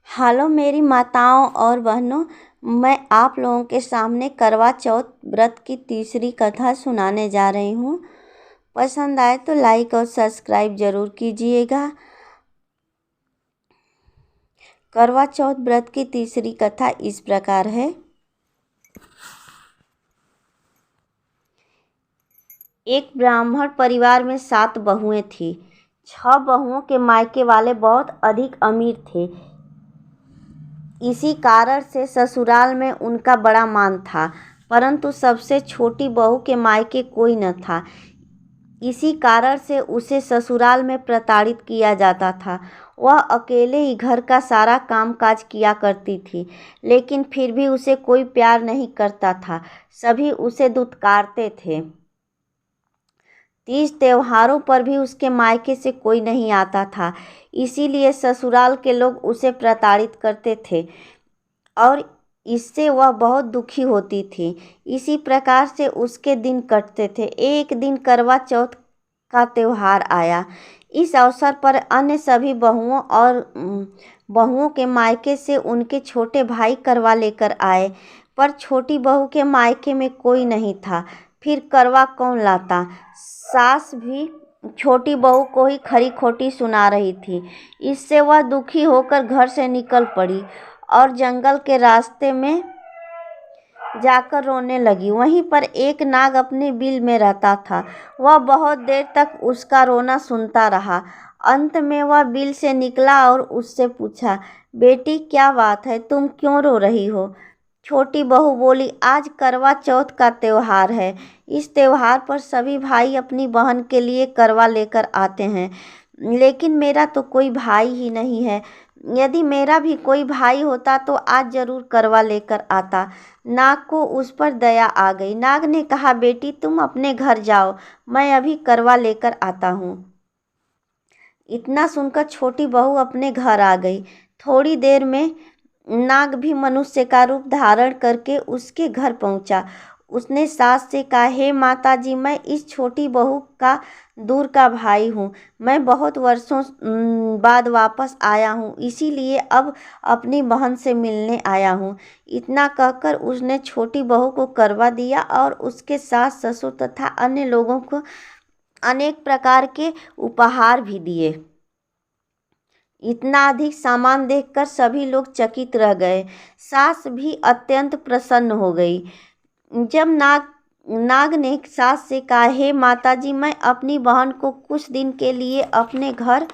Hello मेरी माताओं और बहनों, मैं आप लोगों के सामने करवा चौथ व्रत की तीसरी कथा सुनाने जा रही हूँ। पसंद आए तो लाइक और सब्सक्राइब जरूर कीजिएगा। करवा चौथ व्रत की तीसरी कथा इस प्रकार है। एक ब्राह्मण परिवार में 7 बहुएं थीं। 6 बहुओं के मायके वाले बहुत अधिक अमीर थे। इसी कारण से ससुराल में उनका बड़ा मान था, परंतु सबसे छोटी बहू के मायके कोई न था। इसी कारण से उसे ससुराल में प्रताड़ित किया जाता था। वह अकेले ही घर का सारा कामकाज किया करती थी, लेकिन फिर भी उसे कोई प्यार नहीं करता था। सभी उसे दुत्कारते थे। तीज त्योहारों पर भी उसके मायके से कोई नहीं आता था, इसीलिए ससुराल के लोग उसे प्रताड़ित करते थे और इससे वह बहुत दुखी होती थी। इसी प्रकार से उसके दिन कटते थे। एक दिन करवा चौथ का त्योहार आया। इस अवसर पर अन्य सभी बहुओं के मायके से उनके छोटे भाई करवा लेकर आए, पर छोटी बहू के मायके में कोई नहीं था। फिर करवा कौन लाता? सास भी छोटी बहू को ही खरी खोटी सुना रही थी। इससे वह दुखी होकर घर से निकल पड़ी और जंगल के रास्ते में जाकर रोने लगी। वहीं पर एक नाग अपने बिल में रहता था। वह बहुत देर तक उसका रोना सुनता रहा। अंत में वह बिल से निकला और उससे पूछा, बेटी क्या बात है, तुम क्यों रो रही हो? छोटी बहू बोली, आज करवा चौथ का त्योहार है। इस त्योहार पर सभी भाई अपनी बहन के लिए करवा लेकर आते हैं, लेकिन मेरा तो कोई भाई ही नहीं है। यदि मेरा भी कोई भाई होता तो आज जरूर करवा लेकर आता। नाग को उस पर दया आ गई। नाग ने कहा, बेटी तुम अपने घर जाओ, मैं अभी करवा लेकर आता हूँ। इतना सुनकर छोटी बहू अपने घर आ गई। थोड़ी देर में नाग भी मनुष्य का रूप धारण करके उसके घर पहुंचा। उसने सास से कहा, हे माता जी, मैं इस छोटी बहू का दूर का भाई हूँ। मैं बहुत वर्षों बाद वापस आया हूँ, इसीलिए अब अपनी बहन से मिलने आया हूँ। इतना कहकर उसने छोटी बहू को करवा दिया और उसके सास ससुर तथा अन्य लोगों को अनेक प्रकार के उपहार भी दिए। इतना अधिक सामान देखकर सभी लोग चकित रह गए। सास भी अत्यंत प्रसन्न हो गई। जब नाग ने सास से कहा, हे माताजी, मैं अपनी बहन को कुछ दिन के लिए अपने घर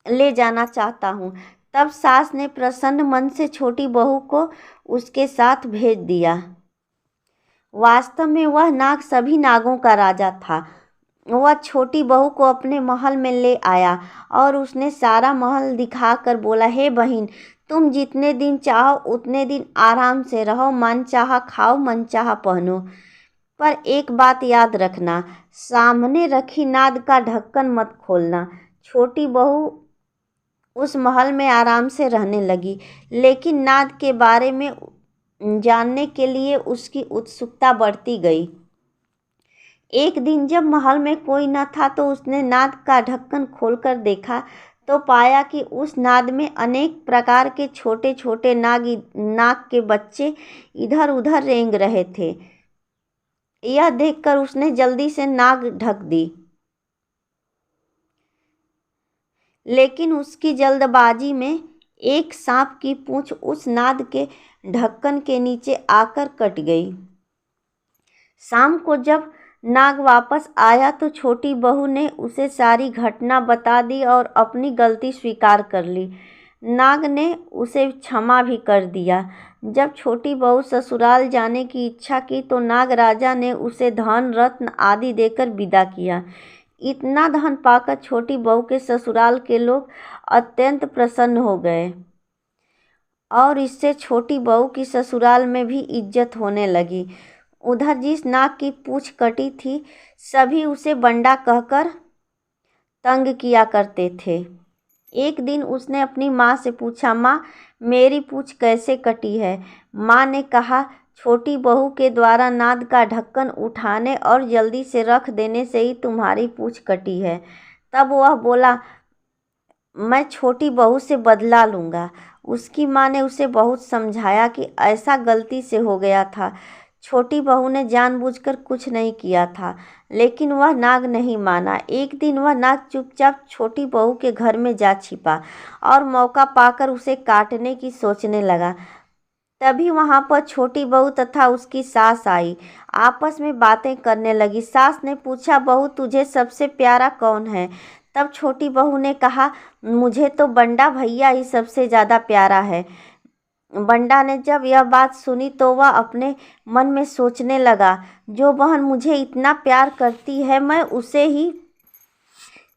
ले जाना चाहता हूँ, तब सास ने प्रसन्न मन से छोटी बहू को उसके साथ भेज दिया। वास्तव में वह नाग सभी नागों का राजा था। वह छोटी बहू को अपने महल में ले आया और उसने सारा महल दिखाकर बोला, हे बहन, तुम जितने दिन चाहो उतने दिन आराम से रहो, मन चाहा खाओ, मन चाहा पहनो, पर एक बात याद रखना, सामने रखी नाद का ढक्कन मत खोलना। छोटी बहू उस महल में आराम से रहने लगी, लेकिन नाद के बारे में जानने के लिए उसकी उत्सुकता बढ़ती गई। एक दिन जब महल में कोई न था तो उसने नाद का ढक्कन खोलकर देखा तो पाया कि उस नाद में अनेक प्रकार के छोटे छोटे नाग के बच्चे इधर उधर रेंग रहे थे। यह देखकर उसने जल्दी से नाग ढक दी, लेकिन उसकी जल्दबाजी में एक सांप की पूंछ उस नाद के ढक्कन के नीचे आकर कट गई। शाम को जब नाग वापस आया तो छोटी बहू ने उसे सारी घटना बता दी और अपनी गलती स्वीकार कर ली। नाग ने उसे क्षमा भी कर दिया। जब छोटी बहू ससुराल जाने की इच्छा की तो नाग राजा ने उसे धन रत्न आदि देकर विदा किया। इतना धन पाकर छोटी बहू के ससुराल के लोग अत्यंत प्रसन्न हो गए और इससे छोटी बहू की ससुराल में भी इज्जत होने लगी। उधर जिस नाग की पूंछ कटी थी, सभी उसे बंडा कहकर तंग किया करते थे। एक दिन उसने अपनी माँ से पूछा, माँ, मेरी पूंछ कैसे कटी है? माँ ने कहा, छोटी बहू के द्वारा नाद का ढक्कन उठाने और जल्दी से रख देने से ही तुम्हारी पूंछ कटी है। तब वह बोला, मैं छोटी बहू से बदला लूँगा। उसकी माँ ने उसे बहुत समझाया कि ऐसा गलती से हो गया था। छोटी बहू ने जानबूझकर कुछ नहीं किया था, लेकिन वह नाग नहीं माना। एक दिन वह नाग चुपचाप छोटी बहू के घर में जा छिपा और मौका पाकर उसे काटने की सोचने लगा। तभी वहां पर छोटी बहू तथा उसकी सास आई। आपस में बातें करने लगी। सास ने पूछा, बहू तुझे सबसे प्यारा कौन है? तब छोटी बहू ने कहा, मुझे तो बंडा भैया ही सबसे ज़्यादा प्यारा है। बंडा ने जब यह बात सुनी तो वह अपने मन में सोचने लगा, जो बहन मुझे इतना प्यार करती है, मैं उसे ही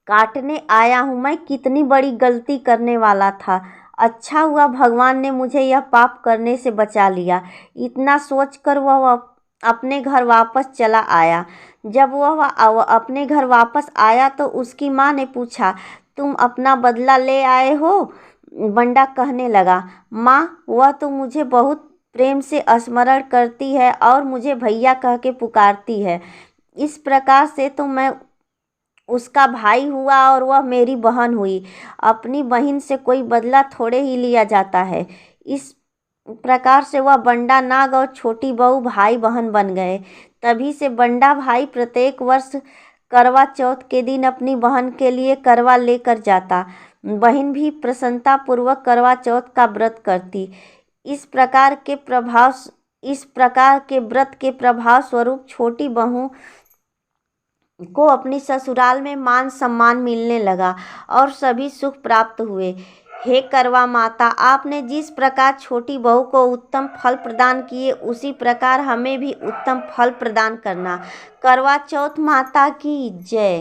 काटने आया हूँ। मैं कितनी बड़ी गलती करने वाला था। अच्छा हुआ भगवान ने मुझे यह पाप करने से बचा लिया। इतना सोचकर वह अपने घर वापस चला आया। जब वह अपने घर वापस आया तो उसकी माँ ने पूछा, तुम अपना बदला ले आए हो? बंडा कहने लगा, माँ वह तो मुझे बहुत प्रेम से स्मरण करती है और मुझे भैया कह के पुकारती है। इस प्रकार से तो मैं उसका भाई हुआ और वह मेरी बहन हुई। अपनी बहन से कोई बदला थोड़े ही लिया जाता है। इस प्रकार से वह बंडा नाग और छोटी बहू भाई बहन बन गए। तभी से बंडा भाई प्रत्येक वर्ष करवा चौथ के दिन अपनी बहन के लिए करवा लेकर जाता। बहन भी प्रसन्नता पूर्वक करवा चौथ का व्रत करती। इस प्रकार के व्रत के प्रभाव स्वरूप छोटी बहू को अपनी ससुराल में मान सम्मान मिलने लगा और सभी सुख प्राप्त हुए। हे करवा माता, आपने जिस प्रकार छोटी बहू को उत्तम फल प्रदान किए, उसी प्रकार हमें भी उत्तम फल प्रदान करना। करवा चौथ माता की जय।